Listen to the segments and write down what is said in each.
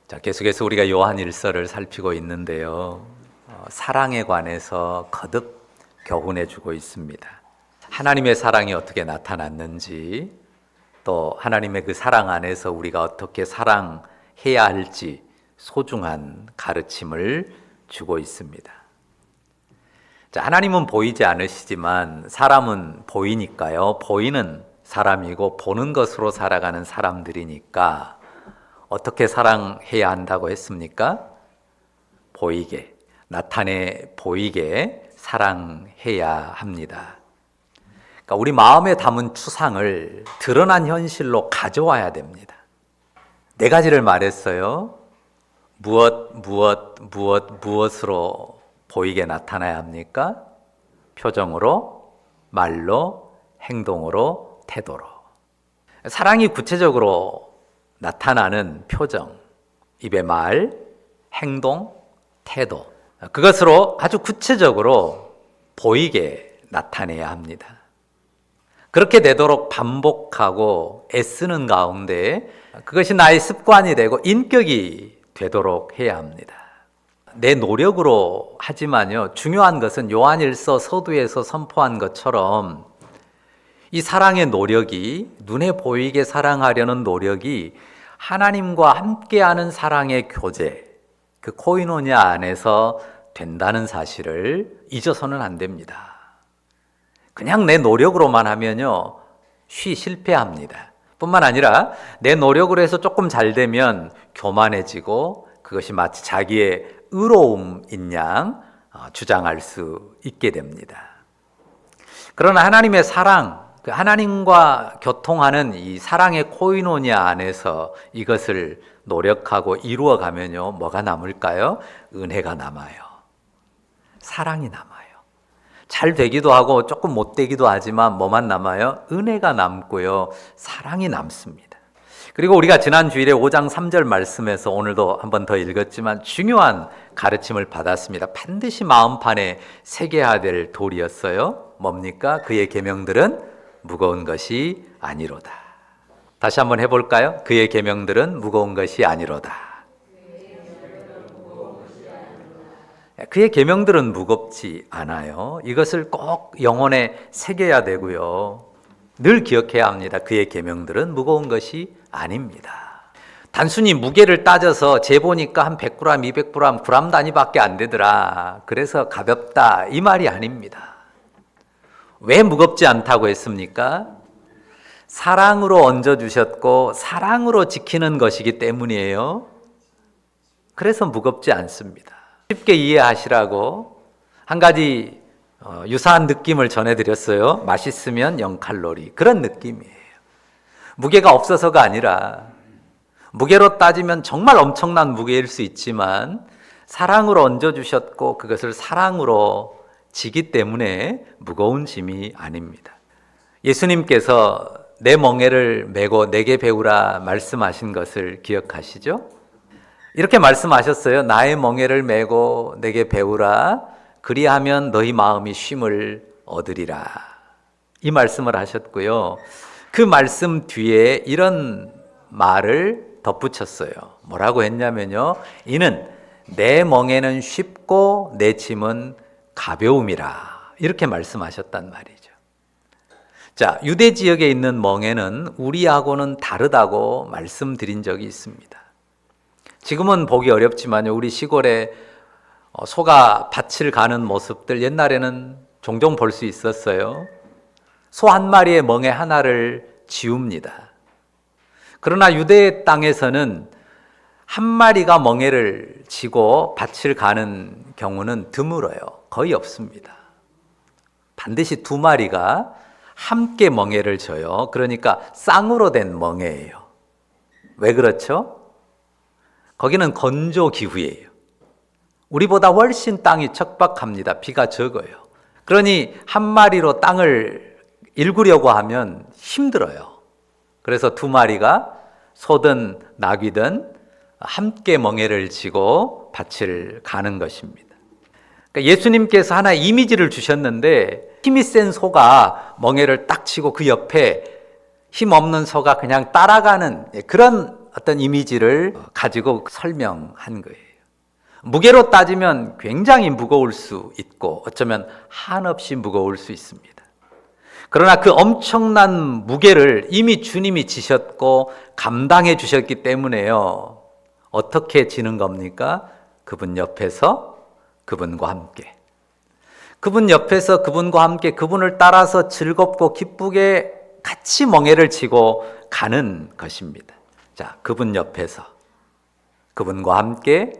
자, 계속해서 우리가 요한일서를 살피고 있는데요. 사랑에 관해서 거듭 교훈해 주고 있습니다. 하나님의 사랑이 어떻게 나타났는지, 또 하나님의 그 사랑 안에서 우리가 어떻게 사랑해야 할지 소중한 가르침을 주고 있습니다. 자, 하나님은 보이지 않으시지만 사람은 보이니까요. 보이는 사람이고 보는 것으로 살아가는 사람들이니까 어떻게 사랑해야 한다고 했습니까? 보이게, 나타내 보이게 사랑해야 합니다. 그러니까 우리 마음에 담은 추상을 드러난 현실로 가져와야 됩니다. 네 가지를 말했어요. 무엇으로 보이게 나타나야 합니까? 표정으로, 말로, 행동으로, 태도로. 사랑이 구체적으로 나타나는 표정, 입의 말, 행동, 태도, 그것으로 아주 구체적으로 보이게 나타내야 합니다. 그렇게 되도록 반복하고 애쓰는 가운데 그것이 나의 습관이 되고 인격이 되도록 해야 합니다. 내 노력으로 하지만요, 중요한 것은 요한일서 서두에서 선포한 것처럼 이 사랑의 노력이, 눈에 보이게 사랑하려는 노력이 하나님과 함께하는 사랑의 교제, 그 코이노냐 안에서 된다는 사실을 잊어서는 안 됩니다. 그냥 내 노력으로만 하면요, 실패합니다. 뿐만 아니라 내 노력으로 해서 조금 잘 되면 교만해지고 그것이 마치 자기의 의로움인 양 주장할 수 있게 됩니다. 그러나 하나님의 사랑, 하나님과 교통하는 이 사랑의 코이노니아 안에서 이것을 노력하고 이루어가면요, 뭐가 남을까요? 은혜가 남아요. 사랑이 남아요. 잘 되기도 하고 조금 못 되기도 하지만 뭐만 남아요? 은혜가 남고요, 사랑이 남습니다. 그리고 우리가 지난 주일에 5장 3절 말씀에서 오늘도 한 번 더 읽었지만 중요한 가르침을 받았습니다. 반드시 마음판에 새겨야 될 도리였어요. 뭡니까? 그의 계명들은 무거운 것이 아니로다. 다시 한번 해볼까요? 그의 계명들은 무거운 것이 아니로다. 그의 계명들은 무겁지 않아요. 이것을 꼭 영혼에 새겨야 되고요, 늘 기억해야 합니다. 그의 계명들은 무거운 것이 아닙니다. 단순히 무게를 따져서 재보니까 한 100g, 200g, 그램 단위밖에 안 되더라, 그래서 가볍다, 이 말이 아닙니다. 왜 무겁지 않다고 했습니까? 사랑으로 얹어주셨고 사랑으로 지키는 것이기 때문이에요. 그래서 무겁지 않습니다. 쉽게 이해하시라고 한 가지 유사한 느낌을 전해드렸어요. 맛있으면 0칼로리, 그런 느낌이에요. 무게가 없어서가 아니라, 무게로 따지면 정말 엄청난 무게일 수 있지만 사랑으로 얹어주셨고 그것을 사랑으로 지기 때문에 무거운 짐이 아닙니다. 예수님께서 내 멍에를 메고 내게 배우라 말씀하신 것을 기억하시죠? 이렇게 말씀하셨어요. 나의 멍에를 메고 내게 배우라, 그리하면 너희 마음이 쉼을 얻으리라, 이 말씀을 하셨고요. 그 말씀 뒤에 이런 말을 덧붙였어요. 뭐라고 했냐면요, 이는 내 멍에는 쉽고 내 짐은 가벼움이라, 이렇게 말씀하셨단 말이죠. 자, 유대 지역에 있는 멍에는 우리하고는 다르다고 말씀드린 적이 있습니다. 지금은 보기 어렵지만요, 우리 시골에 소가 밭을 가는 모습들 옛날에는 종종 볼 수 있었어요. 소 한 마리의 멍에 하나를 지웁니다. 그러나 유대 땅에서는 한 마리가 멍에를 지고 밭을 가는 경우는 드물어요. 거의 없습니다. 반드시 두 마리가 함께 멍에를 져요. 그러니까 쌍으로 된 멍에예요. 왜 그렇죠? 거기는 건조 기후예요. 우리보다 훨씬 땅이 척박합니다. 비가 적어요. 그러니 한 마리로 땅을 일구려고 하면 힘들어요. 그래서 두 마리가 소든 나귀든 함께 멍에를 지고 밭을 가는 것입니다. 그러니까 예수님께서 하나 이미지를 주셨는데, 힘이 센 소가 멍에를 딱 치고 그 옆에 힘 없는 소가 그냥 따라가는 그런 어떤 이미지를 가지고 설명한 거예요. 무게로 따지면 굉장히 무거울 수 있고 어쩌면 한없이 무거울 수 있습니다. 그러나 그 엄청난 무게를 이미 주님이 지셨고 감당해 주셨기 때문에요. 어떻게 지는 겁니까? 그분 옆에서 그분과 함께. 그분 옆에서 그분과 함께 그분을 따라서 즐겁고 기쁘게 같이 멍에를 치고 가는 것입니다. 자, 그분 옆에서 그분과 함께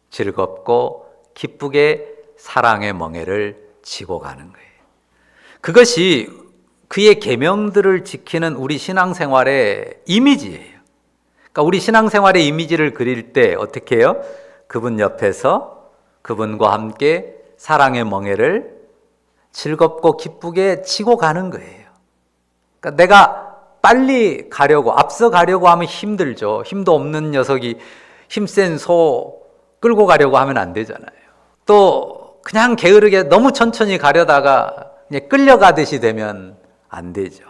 즐겁고 기쁘게 사랑의 멍에를 치고 가는 거예요. 그것이 그의 계명들을 지키는 우리 신앙생활의 이미지예요. 그러니까 우리 신앙생활의 이미지를 그릴 때 어떻게 해요? 그분 옆에서 그분과 함께 사랑의 멍에를 즐겁고 기쁘게 치고 가는 거예요. 그러니까 내가 빨리 가려고, 앞서 가려고 하면 힘들죠. 힘도 없는 녀석이 힘센 소 끌고 가려고 하면 안 되잖아요. 또 그냥 게으르게 너무 천천히 가려다가 그냥 끌려가듯이 되면 안 되죠.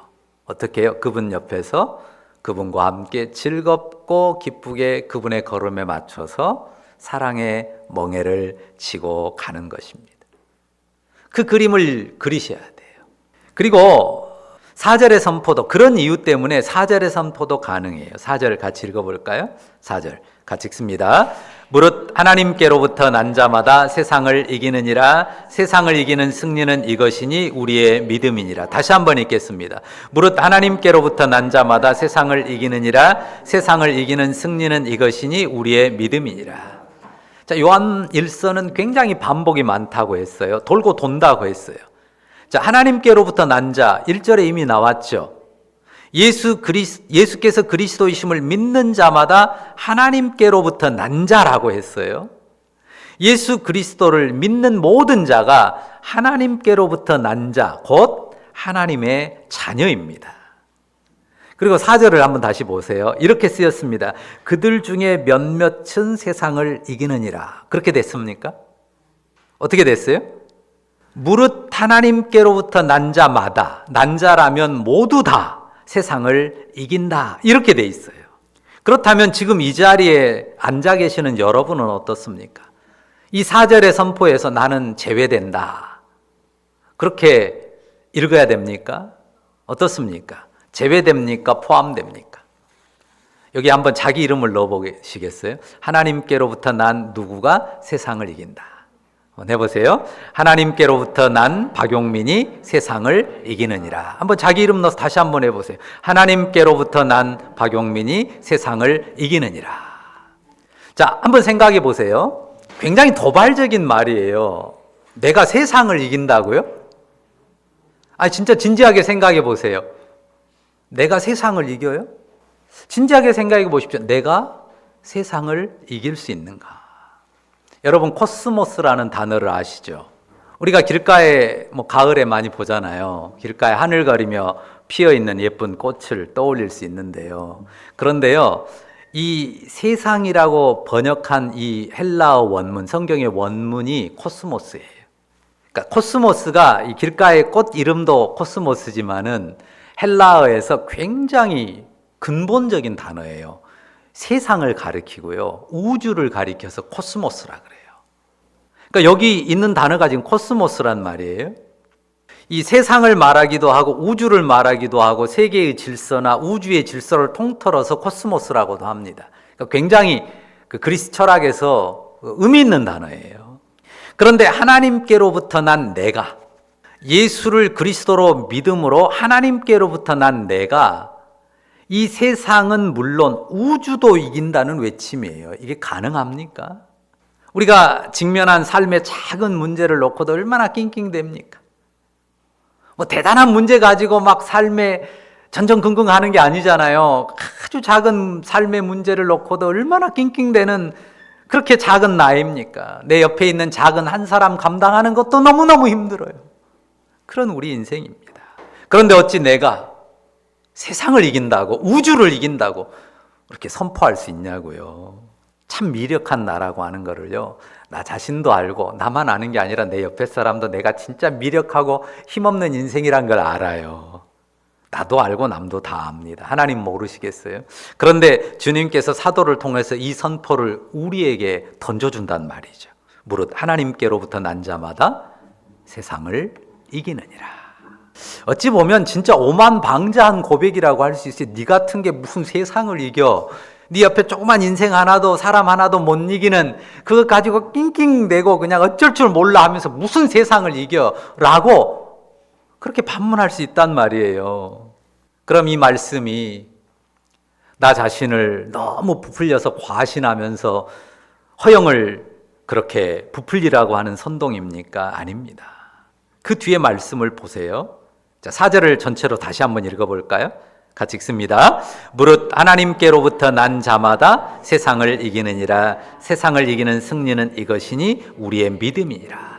어떻게 해요? 그분 옆에서 그분과 함께 즐겁고 기쁘게 그분의 걸음에 맞춰서 사랑의 멍에를 치고 가는 것입니다. 그 그림을 그리셔야 돼요. 그리고 4절의 선포도 그런 이유 때문에 4절의 선포도 가능해요. 4절 같이 읽어볼까요? 4절 같이 읽습니다. 무릇 하나님께로부터 난 자마다 세상을 이기느니라. 세상을 이기는 승리는 이것이니 우리의 믿음이니라. 다시 한번 읽겠습니다. 무릇 하나님께로부터 난 자마다 세상을 이기느니라. 세상을 이기는 승리는 이것이니 우리의 믿음이니라. 자, 요한 1서는 굉장히 반복이 많다고 했어요. 돌고 돈다고 했어요. 자, 하나님께로부터 난 자 1절에 이미 나왔죠. 예수께서 그리스도이심을 믿는 자마다 하나님께로부터 난 자라고 했어요. 예수 그리스도를 믿는 모든 자가 하나님께로부터 난 자, 곧 하나님의 자녀입니다. 그리고 4절을 한번 다시 보세요. 이렇게 쓰였습니다. 그들 중에 몇몇은 세상을 이기느니라. 그렇게 됐습니까? 어떻게 됐어요? 무릇 하나님께로부터 난 자마다, 난 자라면 모두 다 세상을 이긴다. 이렇게 돼 있어요. 그렇다면 지금 이 자리에 앉아 계시는 여러분은 어떻습니까? 이 4절의 선포에서 나는 제외된다. 그렇게 읽어야 됩니까? 어떻습니까? 제외됩니까? 포함됩니까? 여기 한번 자기 이름을 넣어보시겠어요? 하나님께로부터 난 누구가 세상을 이긴다. 한번 해보세요. 하나님께로부터 난 박용민이 세상을 이기느니라. 한번 자기 이름 넣어서 다시 한번 해보세요. 하나님께로부터 난 박용민이 세상을 이기느니라. 자, 한번 생각해 보세요. 굉장히 도발적인 말이에요. 내가 세상을 이긴다고요? 진짜 진지하게 생각해 보세요. 내가 세상을 이겨요? 진지하게 생각해 보십시오. 내가 세상을 이길 수 있는가? 여러분 코스모스라는 단어를 아시죠? 우리가 길가에 가을에 많이 보잖아요. 길가에 하늘거리며 피어있는 예쁜 꽃을 떠올릴 수 있는데요. 그런데요, 이 세상이라고 번역한 이 헬라어 원문, 성경의 원문이 코스모스예요. 그러니까 코스모스가 이 길가의 꽃 이름도 코스모스지만은 헬라어에서 굉장히 근본적인 단어예요. 세상을 가리키고요. 우주를 가리켜서 코스모스라 그래요. 그러니까 여기 있는 단어가 지금 코스모스란 말이에요. 이 세상을 말하기도 하고 우주를 말하기도 하고 세계의 질서나 우주의 질서를 통틀어서 코스모스라고도 합니다. 그러니까 굉장히 그 그리스 철학에서 의미 있는 단어예요. 그런데 하나님께로부터 난 내가, 예수를 그리스도로 믿음으로 하나님께로부터 난 내가 이 세상은 물론 우주도 이긴다는 외침이에요. 이게 가능합니까? 우리가 직면한 삶의 작은 문제를 놓고도 얼마나 낑낑댑니까? 대단한 문제 가지고 막 삶에 전전긍긍하는 게 아니잖아요. 아주 작은 삶의 문제를 놓고도 얼마나 낑낑대는 그렇게 작은 나입니까? 내 옆에 있는 작은 한 사람 감당하는 것도 너무너무 힘들어요. 그런 우리 인생입니다. 그런데 어찌 내가 세상을 이긴다고, 우주를 이긴다고 그렇게 선포할 수 있냐고요. 참 미력한 나라고 하는 거를요, 나 자신도 알고 나만 아는 게 아니라 내 옆에 사람도 내가 진짜 미력하고 힘없는 인생이란 걸 알아요. 나도 알고 남도 다 압니다. 하나님 모르시겠어요? 그런데 주님께서 사도를 통해서 이 선포를 우리에게 던져준단 말이죠. 무릇 하나님께로부터 난 자마다 세상을 이기느니라. 어찌 보면 진짜 오만방자한 고백이라고 할 수 있어요. 네 같은 게 무슨 세상을 이겨. 네 옆에 조그만 인생 하나도 사람 하나도 못 이기는 그거 가지고 낑낑대고 그냥 어쩔 줄 몰라 하면서 무슨 세상을 이겨 라고 그렇게 반문할 수 있단 말이에요. 그럼 이 말씀이 나 자신을 너무 부풀려서 과신하면서 허영을 그렇게 부풀리라고 하는 선동입니까? 아닙니다. 그 뒤에 말씀을 보세요. 자, 4절을 전체로 다시 한번 읽어볼까요? 같이 읽습니다. 무릇 하나님께로부터 난 자마다 세상을 이기느니라. 세상을 이기는 승리는 이것이니 우리의 믿음이니라.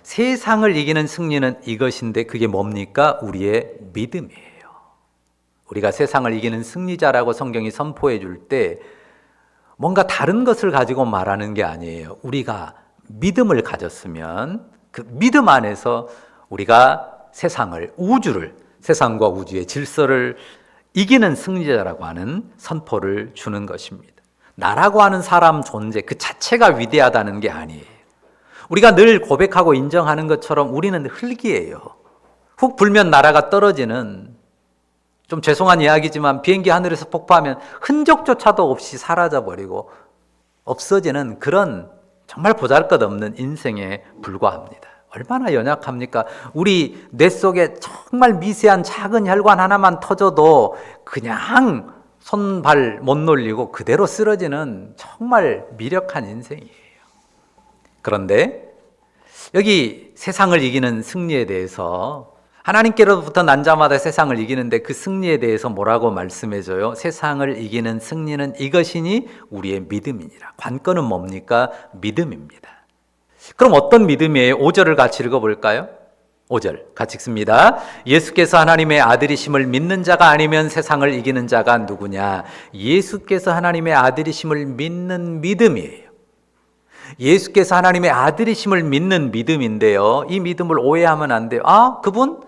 세상을 이기는 승리는 이것인데 그게 뭡니까? 우리의 믿음이에요. 우리가 세상을 이기는 승리자라고 성경이 선포해 줄 때 뭔가 다른 것을 가지고 말하는 게 아니에요. 우리가 믿음을 가졌으면 그 믿음 안에서 우리가 세상을, 우주를, 세상과 우주의 질서를 이기는 승리자라고 하는 선포를 주는 것입니다. 나라고 하는 사람 존재 그 자체가 위대하다는 게 아니에요. 우리가 늘 고백하고 인정하는 것처럼 우리는 흙이에요. 훅 불면 나라가 떨어지는, 좀 죄송한 이야기지만 비행기 하늘에서 폭파하면 흔적조차도 없이 사라져버리고 없어지는 그런 정말 보잘것없는 인생에 불과합니다. 얼마나 연약합니까? 우리 뇌 속에 정말 미세한 작은 혈관 하나만 터져도 그냥 손발 못 놀리고 그대로 쓰러지는 정말 미력한 인생이에요. 그런데 여기 세상을 이기는 승리에 대해서 하나님께로부터 난 자마다 세상을 이기는데 그 승리에 대해서 뭐라고 말씀해줘요? 세상을 이기는 승리는 이것이니 우리의 믿음이니라. 관건은 뭡니까? 믿음입니다. 그럼 어떤 믿음이에요? 5절을 같이 읽어볼까요? 5절 같이 읽습니다. 예수께서 하나님의 아들이심을 믿는 자가 아니면 세상을 이기는 자가 누구냐? 예수께서 하나님의 아들이심을 믿는 믿음이에요. 예수께서 하나님의 아들이심을 믿는 믿음인데요. 이 믿음을 오해하면 안 돼요. 아, 그분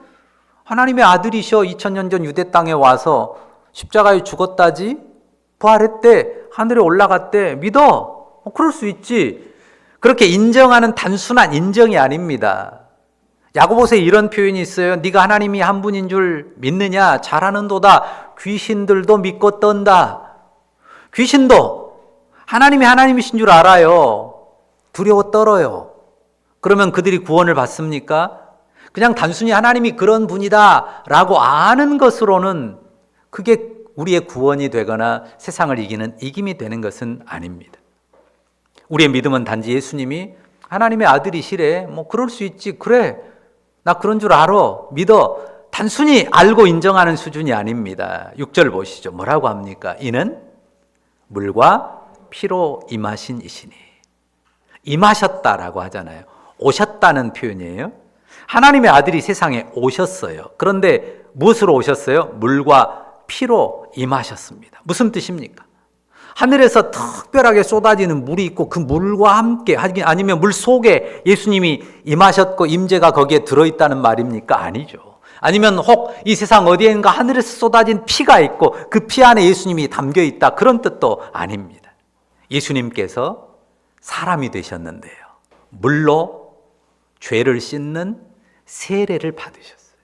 하나님의 아들이셔. 2000년 전 유대 땅에 와서 십자가에 죽었다지? 부활했대. 하늘에 올라갔대. 믿어. 그럴 수 있지. 그렇게 인정하는 단순한 인정이 아닙니다. 야고보서에 이런 표현이 있어요. 네가 하나님이 한 분인 줄 믿느냐? 잘하는도다. 귀신들도 믿고 떤다. 귀신도 하나님이 하나님이신 줄 알아요. 두려워 떨어요. 그러면 그들이 구원을 받습니까? 그냥 단순히 하나님이 그런 분이다 라고 아는 것으로는 그게 우리의 구원이 되거나 세상을 이기는 이김이 되는 것은 아닙니다. 우리의 믿음은 단지 예수님이 하나님의 아들이시래. 뭐 그럴 수 있지. 그래. 나 그런 줄 알아. 믿어. 단순히 알고 인정하는 수준이 아닙니다. 6절 보시죠. 뭐라고 합니까? 이는 물과 피로 임하신 이시니. 임하셨다라고 하잖아요. 오셨다는 표현이에요. 하나님의 아들이 세상에 오셨어요. 그런데 무엇으로 오셨어요? 물과 피로 임하셨습니다. 무슨 뜻입니까? 하늘에서 특별하게 쏟아지는 물이 있고 그 물과 함께, 아니면 물 속에 예수님이 임하셨고 임재가 거기에 들어있다는 말입니까? 아니죠. 아니면 혹 이 세상 어디엔가 하늘에서 쏟아진 피가 있고 그 피 안에 예수님이 담겨 있다, 그런 뜻도 아닙니다. 예수님께서 사람이 되셨는데요, 물로 죄를 씻는 세례를 받으셨어요.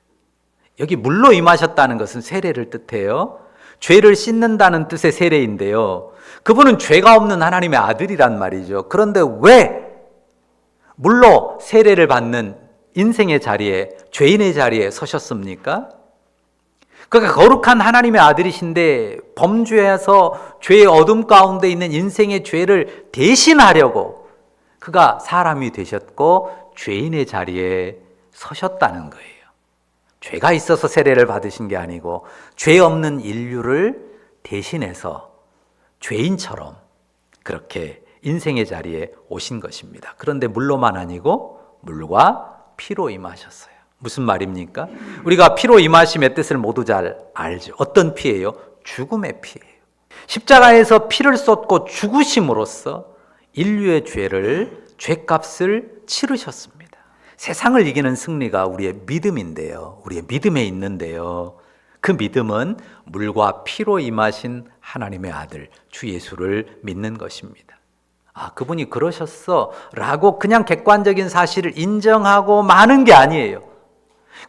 여기 물로 임하셨다는 것은 세례를 뜻해요. 죄를 씻는다는 뜻의 세례인데요, 그분은 죄가 없는 하나님의 아들이란 말이죠. 그런데 왜 물로 세례를 받는 인생의 자리에, 죄인의 자리에 서셨습니까? 그러니까 거룩한 하나님의 아들이신데 범죄해서 죄의 어둠 가운데 있는 인생의 죄를 대신하려고 그가 사람이 되셨고 죄인의 자리에 서셨다는 거예요. 죄가 있어서 세례를 받으신 게 아니고 죄 없는 인류를 대신해서 죄인처럼 그렇게 인생의 자리에 오신 것입니다. 그런데 물로만 아니고 물과 피로 임하셨어요. 무슨 말입니까? 우리가 피로 임하심의 뜻을 모두 잘 알죠. 어떤 피예요? 죽음의 피예요. 십자가에서 피를 쏟고 죽으심으로써 인류의 죄값을 치르셨습니다. 세상을 이기는 승리가 우리의 믿음인데요, 우리의 믿음에 있는데요, 그 믿음은 물과 피로 임하신 하나님의 아들 주 예수를 믿는 것입니다. 아, 그분이 그러셨어 라고 그냥 객관적인 사실을 인정하고 마는 게 아니에요.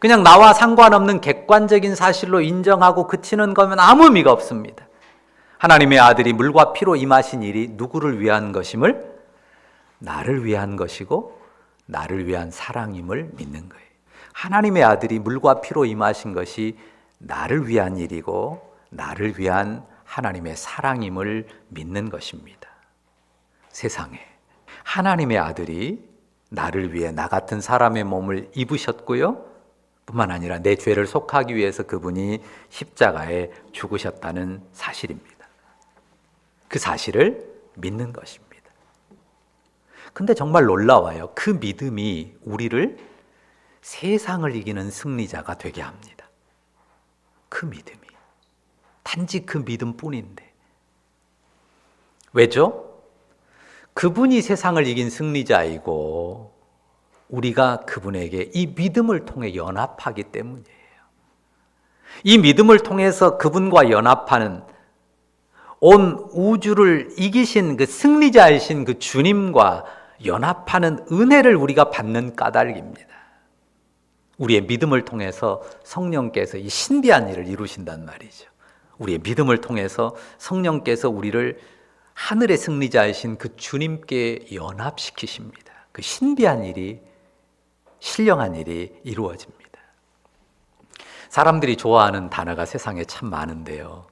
그냥 나와 상관없는 객관적인 사실로 인정하고 그치는 거면 아무 의미가 없습니다. 하나님의 아들이 물과 피로 임하신 일이 누구를 위한 것임을? 나를 위한 것이고 나를 위한 사랑임을 믿는 거예요. 하나님의 아들이 물과 피로 임하신 것이 나를 위한 일이고 나를 위한 하나님의 사랑임을 믿는 것입니다. 세상에 하나님의 아들이 나를 위해 나 같은 사람의 몸을 입으셨고요, 뿐만 아니라 내 죄를 속하기 위해서 그분이 십자가에 죽으셨다는 사실입니다. 그 사실을 믿는 것입니다. 근데 정말 놀라워요. 그 믿음이 우리를 세상을 이기는 승리자가 되게 합니다. 그 믿음이. 단지 그 믿음뿐인데. 왜죠? 그분이 세상을 이긴 승리자이고 우리가 그분에게 이 믿음을 통해 연합하기 때문이에요. 이 믿음을 통해서 그분과 연합하는, 온 우주를 이기신 그 승리자이신 그 주님과 연합하는 은혜를 우리가 받는 까닭입니다. 우리의 믿음을 통해서 성령께서 이 신비한 일을 이루신단 말이죠. 우리의 믿음을 통해서 성령께서 우리를 하늘의 승리자이신 그 주님께 연합시키십니다. 그 신비한 일이, 신령한 일이 이루어집니다. 사람들이 좋아하는 단어가 세상에 참 많은데요,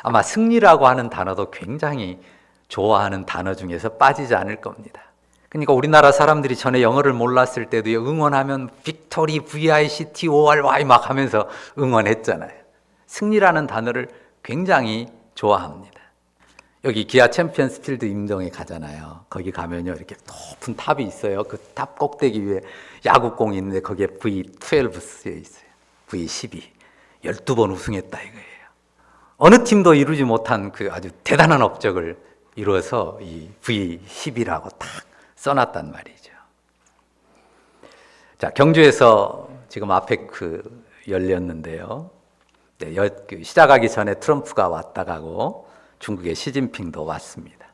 아마 승리라고 하는 단어도 굉장히 좋아하는 단어 중에서 빠지지 않을 겁니다. 그러니까 우리나라 사람들이 전에 영어를 몰랐을 때도 응원하면 빅토리, VICTORY 막 하면서 응원했잖아요. 승리라는 단어를 굉장히 좋아합니다. 여기 기아 챔피언스 필드 임정에 가잖아요. 거기 가면요, 이렇게 높은 탑이 있어요. 그 탑 꼭대기 위에 야구공이 있는데 거기에 V12 쓰여 있어요. V12. 12번 우승했다 이거예요. 어느 팀도 이루지 못한 그 아주 대단한 업적을 이루어서 이 V12라고 딱 써놨단 말이죠. 자, 경주에서 지금 아페크 열렸는데요. 네, 시작하기 전에 트럼프가 왔다 가고 중국의 시진핑도 왔습니다.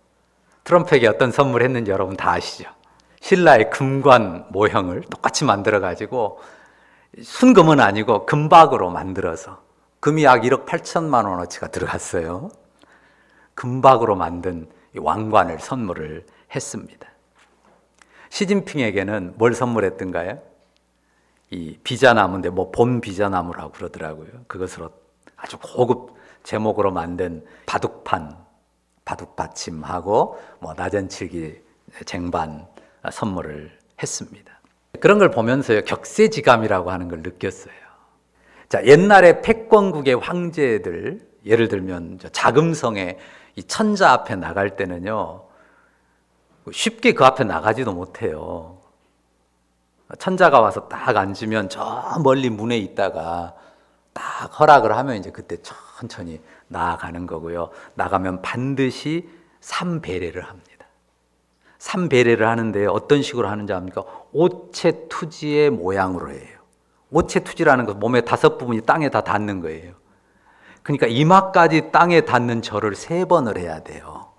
트럼프에게 어떤 선물을 했는지 여러분 다 아시죠? 신라의 금관 모형을 똑같이 만들어가지고, 순금은 아니고 금박으로 만들어서, 금이 약 1억 8천만 원어치가 들어갔어요. 금박으로 만든 왕관을 선물을 했습니다. 시진핑에게는 뭘 선물했던가요? 이 비자나무인데 본 비자나무라고 그러더라고요. 그것으로 아주 고급 제목으로 만든 바둑받침하고 나전칠기 쟁반 선물을 했습니다. 그런 걸 보면서요, 격세지감이라고 하는 걸 느꼈어요. 자, 옛날에 패권국의 황제들, 예를 들면 자금성의 이 천자 앞에 나갈 때는요, 쉽게 그 앞에 나가지도 못해요. 천자가 와서 딱 앉으면 저 멀리 문에 있다가 딱 허락을 하면 이제 그때 천천히 나아가는 거고요. 나가면 반드시 삼배례를 합니다. 삼배례를 하는데 어떤 식으로 하는지 압니까? 오체투지의 모양으로 해요. 오체투지라는 건 몸의 5부분이 땅에 다 닿는 거예요. 그러니까 이마까지 땅에 닿는 절을 3번을 해야 돼요.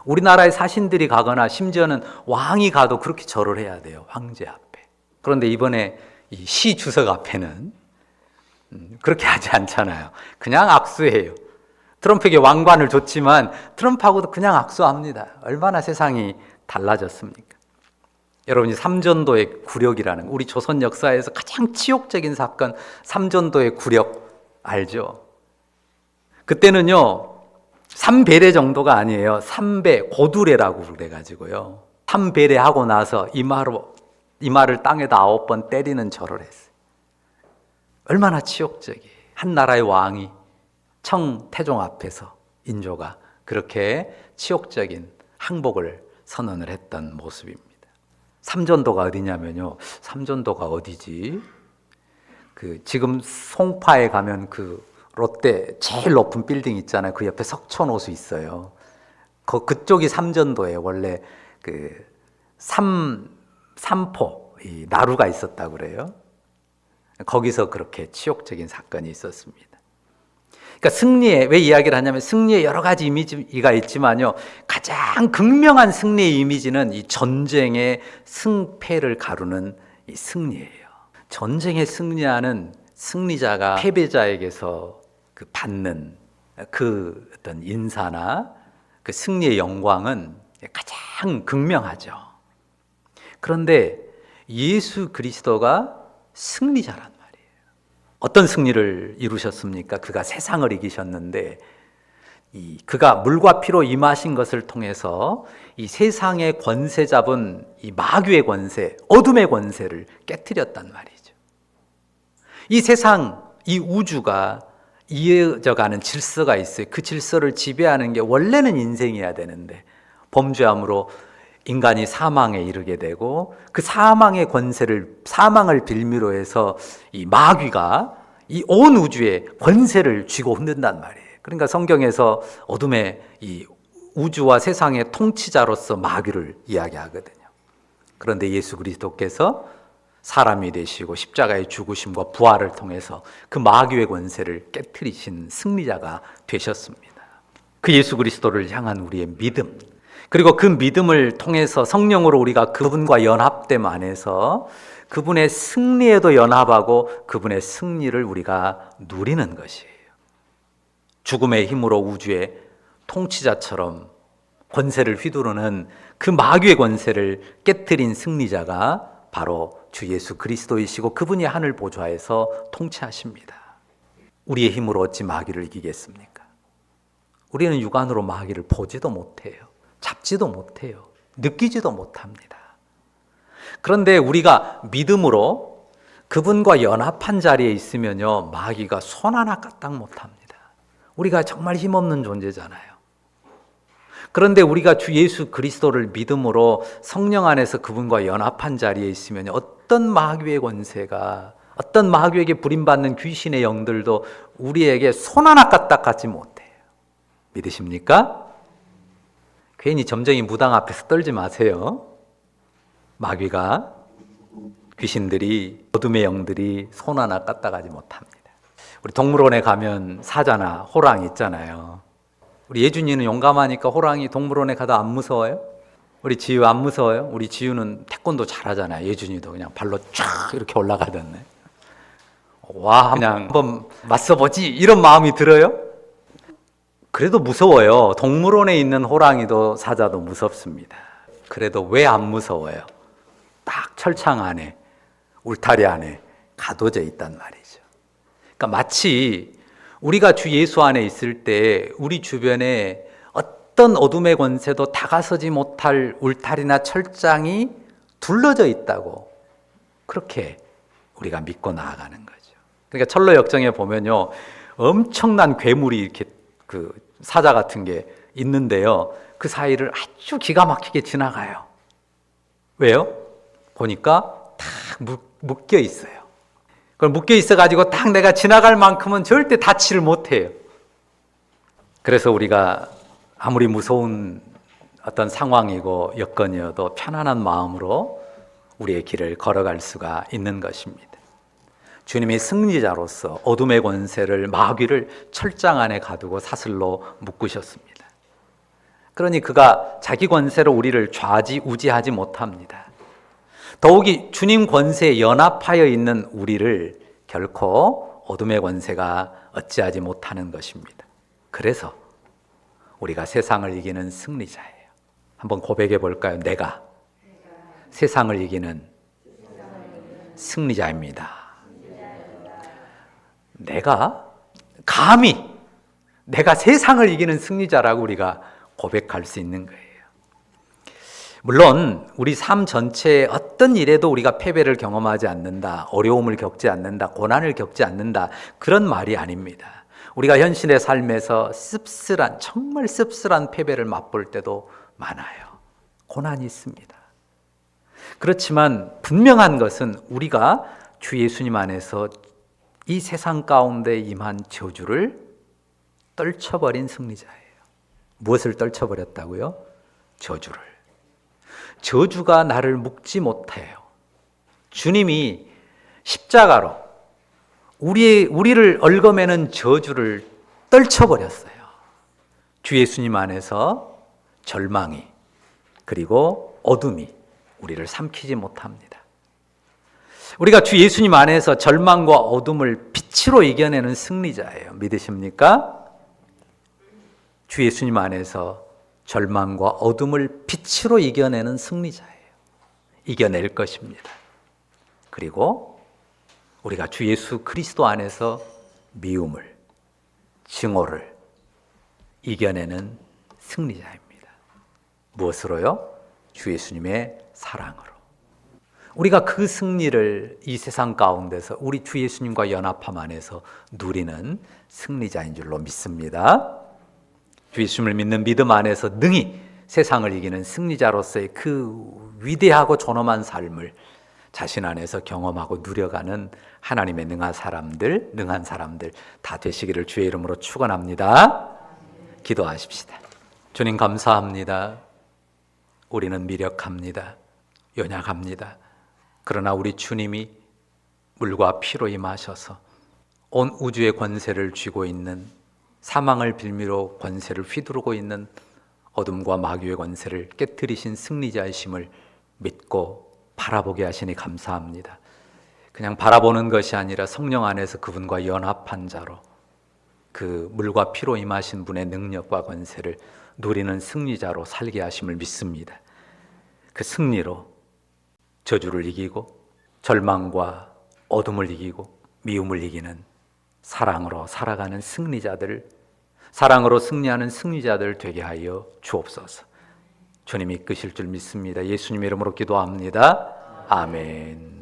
우리나라의 사신들이 가거나 심지어는 왕이 가도 그렇게 절을 해야 돼요. 황제 앞에. 그런데 이번에 이 시 주석 앞에는 그렇게 하지 않잖아요. 그냥 악수해요. 트럼프에게 왕관을 줬지만 트럼프하고도 그냥 악수합니다. 얼마나 세상이 달라졌습니까? 여러분이 삼전도의 굴욕이라는, 우리 조선 역사에서 가장 치욕적인 사건 삼전도의 굴욕 알죠? 그때는요, 3배례 정도가 아니에요. 3배 고두례라고 그래가지고요, 3배례 하고 나서 이마를 땅에다 9번 때리는 절을 했어요. 얼마나 치욕적이에요. 한 나라의 왕이 청태종 앞에서 인조가 그렇게 치욕적인 항복을 선언을 했던 모습입니다. 삼전도가 어디냐면요, 삼전도가 어디지? 지금 송파에 가면 롯데 제일 높은 빌딩 있잖아요. 그 옆에 석촌호수 있어요. 그쪽이 삼전도예요. 원래 삼포 이 나루가 있었다고 그래요. 거기서 그렇게 치욕적인 사건이 있었습니다. 그러니까 승리에 왜 이야기를 하냐면 승리에 여러 가지 이미지가 있지만요. 가장 극명한 승리의 이미지는 이 전쟁의 승패를 가르는 이 승리예요. 전쟁에 승리하는 승리자가 패배자에게서 그 받는 그 어떤 인사나 그 승리의 영광은 가장 극명하죠. 그런데 예수 그리스도가 승리자란 말이에요. 어떤 승리를 이루셨습니까? 그가 세상을 이기셨는데 그가 물과 피로 임하신 것을 통해서 이 세상의 권세 잡은 이 마귀의 권세, 어둠의 권세를 깨뜨렸단 말이죠. 이 세상, 이 우주가 이어져가는 질서가 있어요. 그 질서를 지배하는 게 원래는 인생이어야 되는데 범죄함으로 인간이 사망에 이르게 되고 그 사망의 권세를 사망을 빌미로 해서 이 마귀가 이 온 우주에 권세를 쥐고 흔든단 말이에요. 그러니까 성경에서 어둠의 이 우주와 세상의 통치자로서 마귀를 이야기하거든요. 그런데 예수 그리스도께서 사람이 되시고 십자가의 죽으심과 부활을 통해서 그 마귀의 권세를 깨뜨리신 승리자가 되셨습니다. 그 예수 그리스도를 향한 우리의 믿음, 그리고 그 믿음을 통해서 성령으로 우리가 그분과 연합됨 안에서 그분의 승리에도 연합하고 그분의 승리를 우리가 누리는 것이에요. 죽음의 힘으로 우주의 통치자처럼 권세를 휘두르는 그 마귀의 권세를 깨뜨린 승리자가 바로 주 예수 그리스도이시고 그분이 하늘 보좌에서 통치하십니다. 우리의 힘으로 어찌 마귀를 이기겠습니까? 우리는 육안으로 마귀를 보지도 못해요. 잡지도 못해요. 느끼지도 못합니다. 그런데 우리가 믿음으로 그분과 연합한 자리에 있으면요, 마귀가 손 하나 까딱 못합니다. 우리가 정말 힘없는 존재잖아요. 그런데 우리가 주 예수 그리스도를 믿음으로 성령 안에서 그분과 연합한 자리에 있으면 어떤 마귀의 권세가, 어떤 마귀에게 부림받는 귀신의 영들도 우리에게 손 하나 까딱 하지 못해요. 믿으십니까? 괜히 점쟁이 무당 앞에서 떨지 마세요. 마귀가, 귀신들이, 어둠의 영들이 손 하나 까딱하지 못합니다. 우리 동물원에 가면 사자나 호랑이 있잖아요. 우리 예준이는 용감하니까 호랑이 동물원에 가도 안 무서워요? 우리 지유 안 무서워요? 우리 지유는 태권도 잘하잖아요. 예준이도 그냥 발로 쫙 이렇게 올라가던데. 와, 그냥 한번 맞서보지 이런 마음이 들어요? 그래도 무서워요. 동물원에 있는 호랑이도 사자도 무섭습니다. 그래도 왜 안 무서워요? 딱 철창 안에, 울타리 안에 가둬져 있단 말이죠. 그러니까 마치 우리가 주 예수 안에 있을 때 우리 주변에 어떤 어둠의 권세도 다가서지 못할 울타리나 철장이 둘러져 있다고, 그렇게 우리가 믿고 나아가는 거죠. 그러니까 철로 역정에 보면요, 엄청난 괴물이 이렇게 그 사자 같은 게 있는데요, 그 사이를 아주 기가 막히게 지나가요. 왜요? 보니까 딱 묶여 있어요. 그걸 묶여 있어가지고 딱 내가 지나갈 만큼은 절대 닿지를 못해요. 그래서 우리가 아무리 무서운 어떤 상황이고 여건이어도 편안한 마음으로 우리의 길을 걸어갈 수가 있는 것입니다. 주님이 승리자로서 어둠의 권세를, 마귀를 철장 안에 가두고 사슬로 묶으셨습니다. 그러니 그가 자기 권세로 우리를 좌지우지하지 못합니다. 더욱이 주님 권세에 연합하여 있는 우리를 결코 어둠의 권세가 어찌하지 못하는 것입니다. 그래서 우리가 세상을 이기는 승리자예요. 한번 고백해 볼까요? 내가 세상을 이기는 승리자입니다. 내가 감히 내가 세상을 이기는 승리자라고 우리가 고백할 수 있는 거예요. 물론 우리 삶 전체에 어떤 일에도 우리가 패배를 경험하지 않는다, 어려움을 겪지 않는다, 고난을 겪지 않는다, 그런 말이 아닙니다. 우리가 현실의 삶에서 씁쓸한, 정말 씁쓸한 패배를 맛볼 때도 많아요. 고난이 있습니다. 그렇지만 분명한 것은 우리가 주 예수님 안에서 이 세상 가운데 임한 저주를 떨쳐버린 승리자예요. 무엇을 떨쳐버렸다고요? 저주를. 저주가 나를 묶지 못해요. 주님이 십자가로 우리를 얽어매는 저주를 떨쳐버렸어요. 주 예수님 안에서 절망이 그리고 어둠이 우리를 삼키지 못합니다. 우리가 주 예수님 안에서 절망과 어둠을 빛으로 이겨내는 승리자예요. 믿으십니까? 주 예수님 안에서 절망과 어둠을 빛으로 이겨내는 승리자예요. 이겨낼 것입니다. 그리고 우리가 주 예수 그리스도 안에서 미움을, 증오를 이겨내는 승리자입니다. 무엇으로요? 주 예수님의 사랑으로. 우리가 그 승리를 이 세상 가운데서 우리 주 예수님과 연합함 안에서 누리는 승리자인 줄로 믿습니다. 주 예수님을 믿는 믿음 안에서 능히 세상을 이기는 승리자로서의 그 위대하고 존엄한 삶을 자신 안에서 경험하고 누려가는 하나님의 능한 사람들 다 되시기를 주의 이름으로 축원합니다. 기도하십시다. 주님 감사합니다. 우리는 미력합니다. 연약합니다. 그러나 우리 주님이 물과 피로 임하셔서 온 우주의 권세를 쥐고 있는, 사망을 빌미로 권세를 휘두르고 있는 어둠과 마귀의 권세를 깨뜨리신 승리자이심을 믿고 바라보게 하시니 감사합니다. 그냥 바라보는 것이 아니라 성령 안에서 그분과 연합한 자로 그 물과 피로 임하신 분의 능력과 권세를 누리는 승리자로 살게 하심을 믿습니다. 그 승리로 저주를 이기고 절망과 어둠을 이기고 미움을 이기는 사랑으로 살아가는 승리자들, 사랑으로 승리하는 승리자들 되게 하여 주옵소서. 주님이 이끄실 줄 믿습니다. 예수님 이름으로 기도합니다. 아멘.